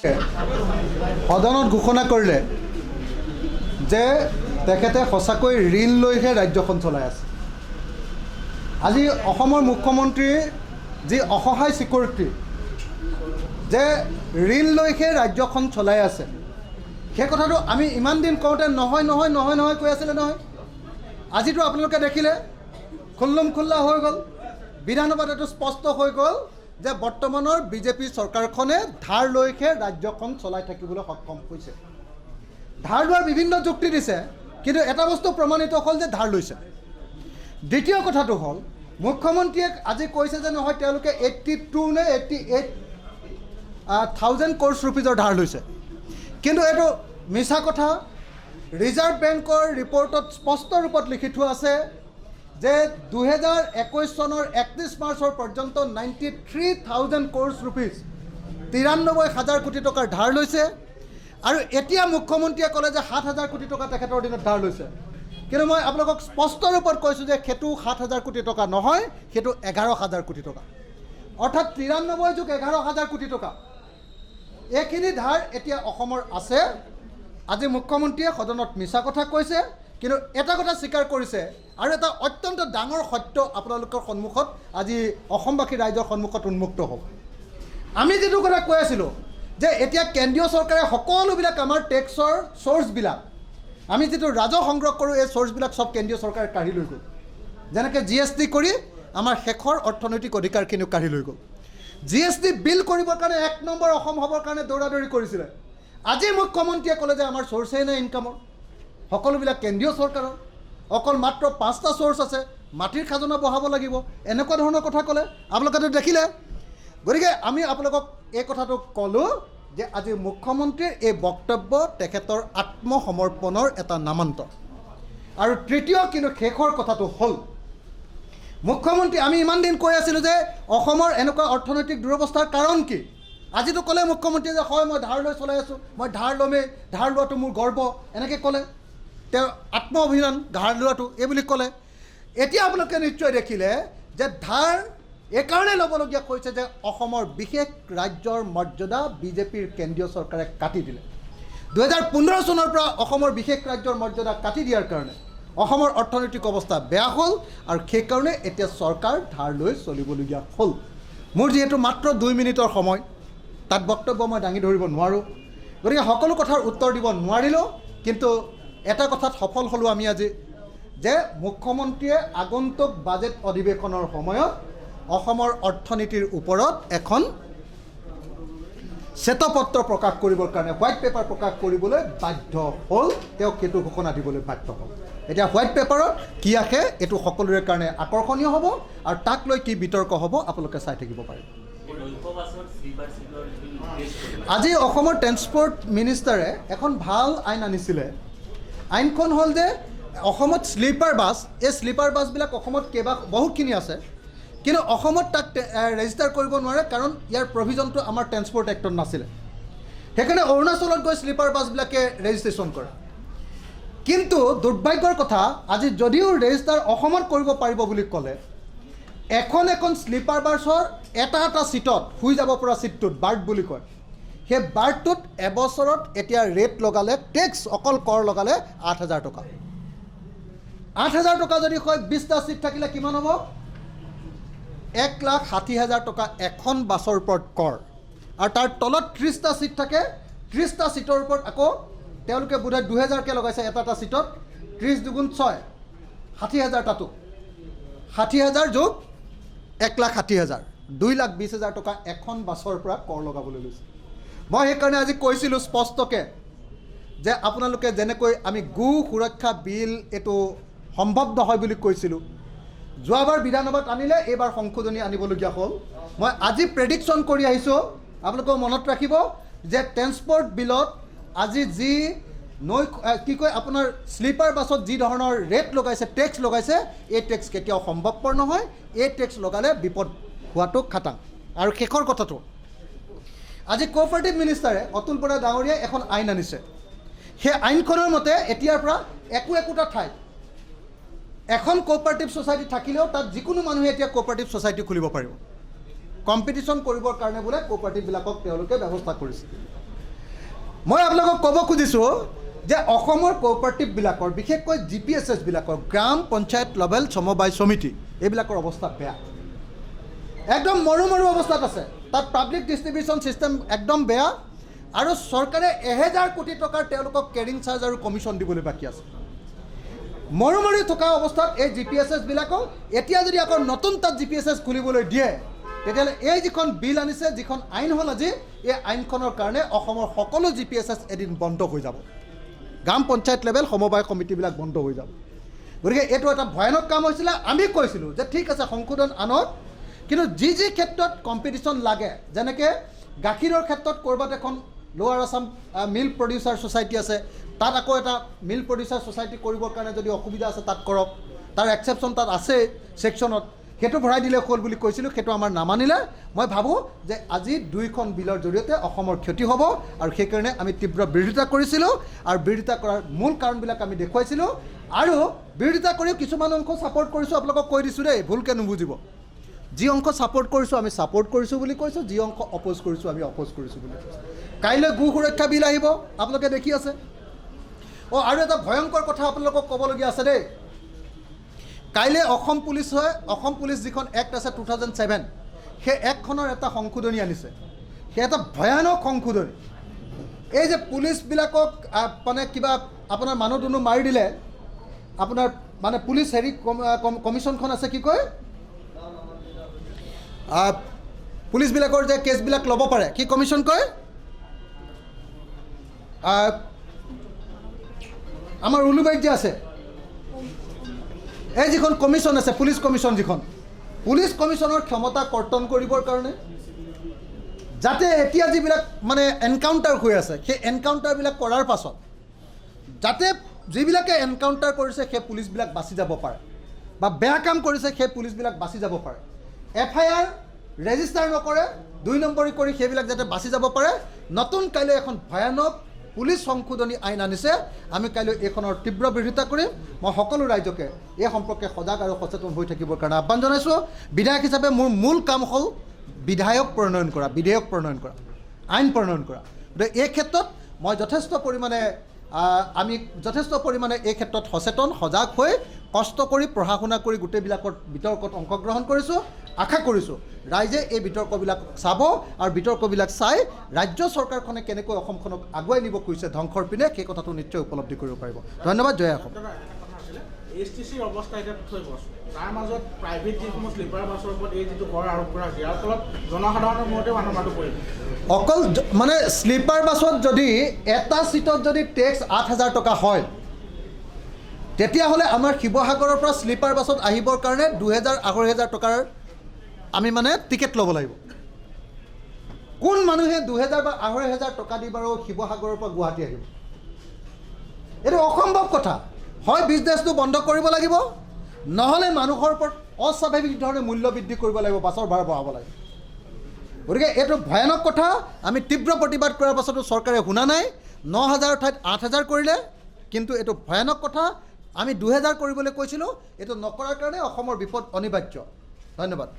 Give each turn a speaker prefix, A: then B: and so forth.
A: সদনত ঘোষণা কৰিলে যে তেখেতে সঁচাকৈ ঋণ লৈহে ৰাজ্যখন চলাই আছে। আজি অসমৰ মুখ্যমন্ত্ৰীৰ যি অসহায় স্বীকৃতি যে ঋণ লৈহে ৰাজ্যখন চলাই আছে, সেই কথাটো আমি ইমান দিন কওঁতে নহয় নহয় নহয় নহয় কৈ আছিলে নহয়। আজিতো আপোনালোকে দেখিলে খুল্লুম খুল্লা হৈ গ'ল, বিধানসভাত এইটো স্পষ্ট হৈ গ'ল যে বৰ্তমানৰ বিজেপি চৰকাৰখনে ধাৰ লৈহে ৰাজ্যখন চলাই থাকিবলৈ সক্ষম হৈছে। ধাৰ লোৱাৰ বিভিন্ন যুক্তি দিছে, কিন্তু এটা বস্তু প্ৰমাণিত হ'ল যে ধাৰ লৈছে। দ্বিতীয় কথাটো হ'ল মুখ্যমন্ত্ৰীয়ে আজি কৈছে যে নহয় তেওঁলোকে 82 নে 88,000 crore rupees ধাৰ লৈছে, কিন্তু এইটো মিছা কথা। ৰিজাৰ্ভ বেংকৰ ৰিপৰ্টত স্পষ্ট ৰূপত লিখি থোৱা আছে যে 2021 চনৰ 31 মাৰ্চৰ পৰ্যন্ত 93,000 crore rupees 93,000 কোটি টকাৰ ধাৰ লৈছে। আৰু এতিয়া মুখ্যমন্ত্ৰীয়ে ক'লে যে 7,000 কোটি টকা তেখেতৰ দিনত ধাৰ লৈছে, কিন্তু মই আপোনালোকক স্পষ্ট ৰূপত কৈছোঁ যে সেইটো 7,000 কোটি টকা নহয়, সেইটো 11,000 কোটি টকা, অৰ্থাৎ 93 যোগ 11,000 কোটি টকা। এইখিনি ধাৰ এতিয়া অসমৰ আছে। আজি মুখ্যমন্ত্ৰীয়ে সদনত মিছা কথা কৈছে, কিন্তু এটা কথা স্বীকাৰ কৰিছে আৰু এটা অত্যন্ত ডাঙৰ সত্য আপোনালোকৰ সন্মুখত আজি অসমবাসী ৰাইজৰ সন্মুখত উন্মুক্ত হ'ব। আমি যিটো কথা কৈ আছিলোঁ যে এতিয়া কেন্দ্ৰীয় চৰকাৰে সকলোবিলাক আমাৰ টেক্সৰ চ'ৰ্চবিলাক, আমি যিটো ৰাজহ সংগ্ৰহ কৰোঁ, এই চ'ৰ্চবিলাক চব কেন্দ্ৰীয় চৰকাৰে কাঢ়ি লৈ গ'ল। যেনেকৈ GST কৰি আমাৰ শেষৰ অৰ্থনৈতিক অধিকাৰখিনিও কাঢ়ি লৈ গ'ল। GST বিল কৰিবৰ কাৰণে 1 নম্বৰ অসম হ'বৰ কাৰণে দৌৰাদৌৰি কৰিছিলে। আজি মুখ্যমন্ত্ৰীয়ে ক'লে যে আমাৰ চ'ৰ্চেই নাই ইনকামৰ, সকলোবিলাক কেন্দ্ৰীয় চৰকাৰৰ, অকল মাত্ৰ 5টা চ'ৰ্চ আছে, মাটিৰ খাজনা বঢ়াব লাগিব, এনেকুৱা ধৰণৰ কথা ক'লে। আপোনালোকেতো দেখিলে। গতিকে আমি আপোনালোকক এই কথাটো ক'লোঁ যে আজি মুখ্যমন্ত্ৰীৰ এই বক্তব্য তেখেতৰ আত্মসমৰ্পণৰ এটা নামান্তৰ। আৰু তৃতীয় কিন্তু শেষৰ কথাটো হ'ল মুখ্যমন্ত্ৰী, আমি ইমান দিন কৈ আছিলোঁ যে অসমৰ এনেকুৱা অৰ্থনৈতিক দুৰৱস্থাৰ কাৰণ কি। আজিতো ক'লে মুখ্যমন্ত্ৰীয়ে যে হয় মই ধাৰ লৈ চলাই আছোঁ, মই ধাৰ ল'মেই, ধাৰ লোৱাটো মোৰ গৰ্ব, এনেকৈ ক'লে। তেওঁ আত্ম অভিযান ধাৰ লোৱাটো এই বুলি ক'লে। এতিয়া আপোনালোকে নিশ্চয় দেখিলে যে ধাৰ এইকাৰণে ল'বলগীয়া হৈছে যে অসমৰ বিশেষ ৰাজ্যৰ মৰ্যাদা বিজেপিৰ কেন্দ্ৰীয় চৰকাৰে কাটি দিলে। 2015 চনৰ পৰা অসমৰ বিশেষ ৰাজ্যৰ মৰ্যাদা কাটি দিয়াৰ কাৰণে অসমৰ অৰ্থনৈতিক অৱস্থা বেয়া হ'ল, আৰু সেইকাৰণে এতিয়া চৰকাৰ ধাৰ লৈ চলিবলগীয়া হ'ল। মোৰ যিহেতু মাত্ৰ 2 মিনিটৰ সময়, তাত বক্তব্য মই দাঙি ধৰিব নোৱাৰোঁ, গতিকে সকলো কথাৰ উত্তৰ দিব নোৱাৰিলোঁ। কিন্তু এটা কথাত সফল হ'লোঁ আমি আজি, যে মুখ্যমন্ত্ৰীয়ে আগন্তুক বাজেট অধিৱেশনৰ সময়ত অসমৰ অৰ্থনীতিৰ ওপৰত এখন শ্বেতপত্ৰ প্ৰকাশ কৰিবৰ কাৰণে, হোৱাইট পেপাৰ প্ৰকাশ কৰিবলৈ বাধ্য হ'ল। তেওঁক সেইটো ঘোষণা দিবলৈ বাধ্য হ'ল। এতিয়া হোৱাইট পেপাৰত কি আহে এইটো সকলোৰে কাৰণে আকৰ্ষণীয় হ'ব, আৰু তাক লৈ কি বিতৰ্ক হ'ব আপোনালোকে চাই থাকিব পাৰিব। আজি অসমৰ ট্ৰেন্সপৰ্ট মিনিষ্টাৰে এখন ভাল আইন আনিছিলে। আইনখন হ'ল যে অসমত শ্লিপাৰ বাছ, এই শ্লিপাৰ বাছবিলাক অসমত বহুতখিনি আছে, কিন্তু অসমত তাক ৰেজিষ্টাৰ কৰিব নোৱাৰে, কাৰণ ইয়াৰ প্ৰভিজনটো আমাৰ ট্ৰেন্সপৰ্ট এক্টত নাছিলে। সেইকাৰণে অৰুণাচলত গৈ শ্লিপাৰ বাছবিলাকে ৰেজিষ্ট্ৰেশ্যন কৰে। কিন্তু দুৰ্ভাগ্যৰ কথা, আজি যদিও ৰেজিষ্টাৰ অসমত কৰিব পাৰিব বুলি ক'লে, এখন শ্লিপাৰ বাছৰ এটা ছিটত শুই যাব পৰা ছিটটোত বাৰ্ড বুলি কয়, সেই বাৰ্ডটোত এবছৰত এতিয়া ৰেট লগালে, টেক্স অকল কৰ লগালে 8,000 টকা। 8,000 টকা যদি হয় 20টা ছিট থাকিলে কিমান হ'ব? 1,60,000 টকা এখন বাছৰ ওপৰত কৰ। আৰু তাৰ তলত 30টা ছিট থাকে, 30টা ছিটৰ ওপৰত আকৌ তেওঁলোকে বোধহয় 2,000কৈ লগাইছে এটা ছিটত। 30 দুগুণ 6, 60,000 তাতো, 60,000 যোগ 1,60,000, 2,20,000 টকা এখন বাছৰ পৰা কৰ লগাবলৈ লৈছে। মই সেইকাৰণে আজি কৈছিলোঁ স্পষ্টকৈ যে আপোনালোকে যেনেকৈ আমি গো সুৰক্ষা বিল এইটো সম্ভৱ নহয় বুলি কৈছিলোঁ, যোৱাবাৰ বিধানসভাত আনিলে, এইবাৰ সংশোধনী আনিবলগীয়া হ'ল। মই আজি প্ৰেডিকশ্যন কৰি আহিছোঁ, আপোনালোকেও মনত ৰাখিব যে ট্ৰেন্সপৰ্ট বিলত আজি যি কি কয় আপোনাৰ শ্লিপাৰ বাছত যি ধৰণৰ ৰেট লগাইছে, টেক্স লগাইছে, এই টেক্স কেতিয়াও সম্ভৱপৰ নহয়। এই টেক্স লগালে বিপদ হোৱাটো খাটাং। আৰু শেষৰ কথাটো, আজি কোঅপাৰেটিভ মিনিষ্টাৰে অতুল বৰা ডাঙৰীয়াই এখন আইন আনিছে। সেই আইনখনৰ মতে এতিয়াৰ পৰা একোটা ঠাইত এখন কোঅপাৰেটিভ ছ'চাইটি থাকিলেও তাত যিকোনো মানুহে এতিয়া কোঅপাৰেটিভ ছ'চাইটি খুলিব পাৰিব। কম্পিটিশ্যন কৰিবৰ কাৰণে বোলে কোঅপাৰেটিভবিলাকক তেওঁলোকে ব্যৱস্থা কৰিছে। মই আপোনালোকক ক'ব খুজিছোঁ যে অসমৰ কোঅপাৰেটিভবিলাকৰ বিশেষকৈ GPSSবিলাকৰ গ্ৰাম পঞ্চায়ত লেভেল সমবায় সমিতি এইবিলাকৰ অৱস্থা বেয়া, একদম মৰু অৱস্থাত আছে। তাত পাব্লিক ডিষ্ট্ৰিবিউশ্যন ছিষ্টেম একদম বেয়া আৰু চৰকাৰে 1000 কোটি টকাৰ তেওঁলোকক কেৰিং চাৰ্জ আৰু কমিশ্যন দিবলৈ বাকী আছে। মৰু থকা অৱস্থাত এই GPSSবিলাকক এতিয়া যদি আকৌ নতুন তাত GPSS খুলিবলৈ দিয়ে তেতিয়াহ'লে এই যিখন বিল আনিছে, যিখন আইন হ'ল আজি, এই আইনখনৰ কাৰণে অসমৰ সকলো GPSS এদিন বন্ধ হৈ যাব। গ্ৰাম পঞ্চায়ত লেভেল সমবায় সমিতিবিলাক বন্ধ হৈ যাব। গতিকে এইটো এটা ভয়ানক কাম হৈছিলে। আমি কৈছিলোঁ যে ঠিক আছে সংশোধন আনক, কিন্তু যি ক্ষেত্ৰত কম্পিটিশ্যন লাগে, যেনেকৈ গাখীৰৰ ক্ষেত্ৰত ক'ৰবাত এখন লোৱাৰ আছাম মিল্ক প্ৰডিউচাৰ ছ'চাইটি আছে, তাত আকৌ এটা মিল্ক প্ৰডিউচাৰ ছ'চাইটি কৰিবৰ কাৰণে যদি অসুবিধা আছে তাত কৰক, তাৰ এক্সেপশ্যন তাত আছে ছেকশ্যনত, সেইটো ভৰাই দিলে হ'ল বুলি কৈছিলোঁ। সেইটো আমাৰ নামানিলে। মই ভাবোঁ যে আজি 2খন বিলৰ জৰিয়তে অসমৰ ক্ষতি হ'ব আৰু সেইকাৰণে আমি তীব্ৰ বিৰোধিতা কৰিছিলোঁ আৰু বিৰোধিতা কৰাৰ মূল কাৰণবিলাক আমি দেখুৱাইছিলোঁ আৰু বিৰোধিতা কৰিও কিছুমান অংশ ছাপোৰ্ট কৰিছোঁ। আপোনালোকক কৈ দিছোঁ দেই, ভুলকৈ নুবুজিব। যি অংশ ছাপোৰ্ট কৰিছোঁ আমি ছাপোৰ্ট কৰিছোঁ বুলি কৈছোঁ, যি অংশ অপ'জ কৰিছোঁ আমি অপ'জ কৰিছোঁ বুলি কৈছোঁ। কাইলৈ গো সুৰক্ষা বিল আহিব, আপোনালোকে দেখি আছে। আৰু এটা ভয়ংকৰ কথা আপোনালোকক ক'বলগীয়া আছে দেই। কাইলৈ অসম পুলিচ যিখন এক্ট আছে 2007, সেই এক্টখনৰ এটা সংশোধনী আনিছে। সেই এটা ভয়ানক সংশোধনী। এই যে পুলিচবিলাকক মানে কিবা আপোনাৰ মানুহ দুনুহ মাৰি দিলে, আপোনাৰ মানে পুলিচ কমিশ্যনখন আছে, কি কয়, পুলিচবিলাকৰ যে কেছবিলাক ল'ব পাৰে, কি কমিশ্যন কয়, আমাৰ উলুবাৰীত যে আছে এই যিখন কমিশ্যন আছে, পুলিচ কমিশ্যন, যিখন পুলিচ কমিশ্যনৰ ক্ষমতা কৰ্তন কৰিবৰ কাৰণে যাতে এতিয়া যিবিলাক মানে এনকাউণ্টাৰ হৈ আছে, সেই এনকাউণ্টাৰবিলাক কৰাৰ পাছত যাতে যিবিলাকে এনকাউণ্টাৰ কৰিছে সেই পুলিচবিলাক বাচি যাব পাৰে, বা বেয়া কাম কৰিছে সেই পুলিচবিলাক বাচি যাব পাৰে, FIR ৰেজিষ্টাৰ নকৰে, 2 নম্বৰী কৰি সেইবিলাক যাতে বাচি যাব পাৰে। নতুন কাইলৈ এখন ভয়ানক পুলিচ সংশোধনী আইন আনিছে। আমি কাইলৈ এইখনৰ তীব্ৰ বিৰোধিতা কৰিম। মই সকলো ৰাইজকে এই সম্পৰ্কে সজাগ আৰু সচেতন হৈ থাকিবৰ কাৰণে আহ্বান জনাইছোঁ। বিধায়ক হিচাপে মোৰ মূল কাম হ'ল বিধেয়ক প্ৰণয়ন কৰা, আইন প্ৰণয়ন কৰা। গতিকে এই ক্ষেত্ৰত মই যথেষ্ট পৰিমাণে এই ক্ষেত্ৰত সচেতন, সজাগ হৈ কষ্ট কৰি পঢ়া শুনা কৰি গোটেইবিলাকৰ বিতৰ্কত অংশগ্ৰহণ কৰিছোঁ। আশা কৰিছোঁ ৰাইজে এই বিতৰ্কবিলাক চাব আৰু বিতৰ্কবিলাক চাই ৰাজ্য চৰকাৰখনে কেনেকৈ অসমখনক আগুৱাই নিব খুজিছে ধ্বংসৰ পিনে, সেই কথাটো নিশ্চয় উপলব্ধি কৰিব পাৰিব। ধন্যবাদ। জয় অসম।
B: STCৰ অৱস্থা এতিয়া থৈ গৈছোঁ, তাৰ মাজত প্ৰাইভেট যিসমূহ শ্লিপাৰ বাছৰ ওপৰত এই যিটো কৰ আৰোপ কৰা হৈছে, ইয়াৰ ফলত জনসাধাৰণৰ মূৰতে মানুহটো পৰিব।
A: অকল মানে শ্লিপাৰ বাছত যদি এটা ছিটত যদি টেক্স 8000 টকা হয়, তেতিয়াহ'লে আমাৰ শিৱসাগৰৰ পৰা শ্লিপাৰ বাছত আহিবৰ কাৰণে 2000-2500 টকাৰ আমি মানে টিকেট ল'ব লাগিব। কোন মানুহে 2000 বা 2500 টকা দি বাৰু শিৱসাগৰৰ পৰা গুৱাহাটী আহিব? এইটো অসম্ভৱ কথা। হয় বিজনেছটো বন্ধ কৰিব লাগিব, নহ'লে মানুহৰ ওপৰত অস্বাভাৱিক ধৰণে মূল্য বৃদ্ধি কৰিব লাগিব, বাছৰ ভাড়া বঢ়াব লাগিব। গতিকে এইটো ভয়ানক কথা। আমি তীব্ৰ প্ৰতিবাদ কৰাৰ পাছতো চৰকাৰে শুনা নাই। 9000 ঠাইত 8000 কৰিলে, কিন্তু এইটো ভয়ানক কথা। আমি 2000 কৰিবলৈ কৈছিলোঁ, এইটো নকৰাৰ কাৰণে অসমৰ বিপদ অনিবাৰ্য। ধন্যবাদ।